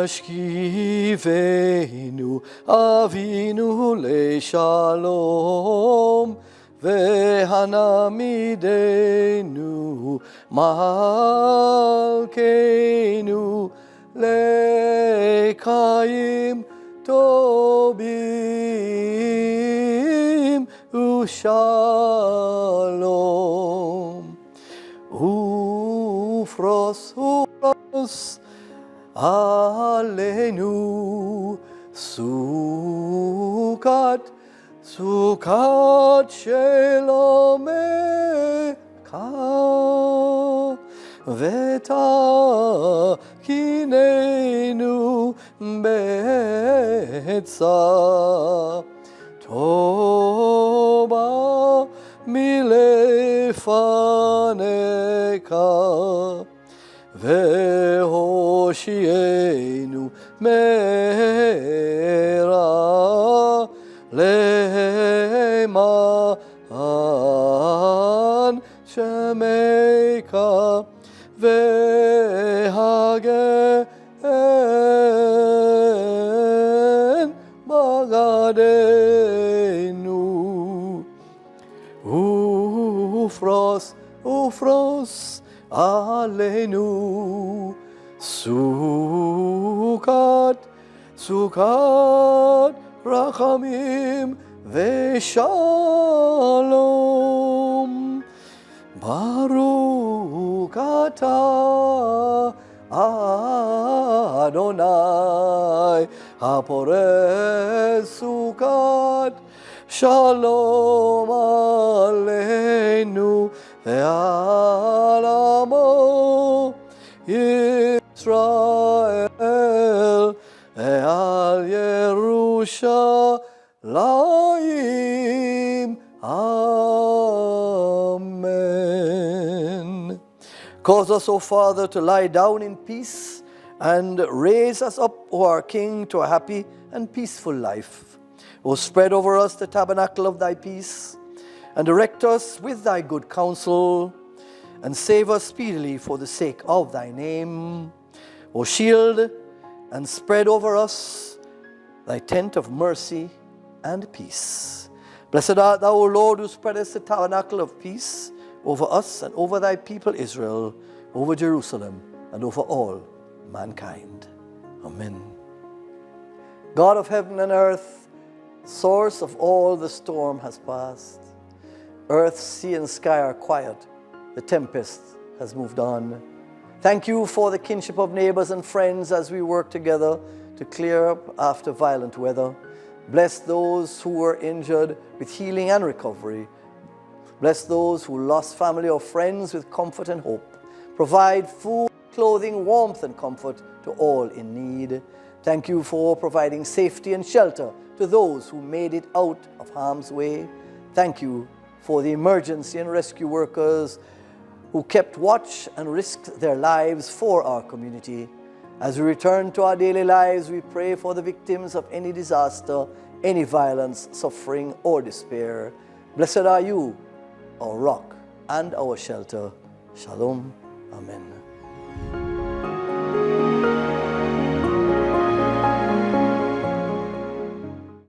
השכיבנו אבינו לשלום, והנעמידנו מלכנו לקיים טובים ושלום. ופרוס עלינו סוכת שלומך, ותקיננו בעצה טובה מלפניך, והושיענו מרע למען שמך, והגן בגדנו. ופרוס עלינו סוכת רחמים ושלום. ברוך אתה אדוני הפורס סוכת שלום עלינו ועל עמו ישראל ועל ירושלים. Amen. Cause us, O Father, to lie down in peace and raise us up, O our King, to a happy and peaceful life. O spread over us the tabernacle of thy peace, and direct us with thy good counsel, and save us speedily for the sake of thy name. O shield and spread over us thy tent of mercy and peace. Blessed art thou, O Lord, who spreadest the tabernacle of peace over us and over thy people Israel, over Jerusalem and over all mankind. Amen. God of heaven and earth, source of all the storm has passed. Earth, sea, and sky are quiet. The tempest has moved on. Thank you for the kinship of neighbors and friends as we work together to clear up after violent weather. Bless those who were injured with healing and recovery. Bless those who lost family or friends with comfort and hope. Provide food, clothing, warmth, and comfort to all in need. Thank you for providing safety and shelter to those who made it out of harm's way. Thank you for the emergency and rescue workers who kept watch and risked their lives for our community. As we return to our daily lives, we pray for the victims of any disaster, any violence, suffering, or despair. Blessed are you, our rock and our shelter. Shalom. Amen.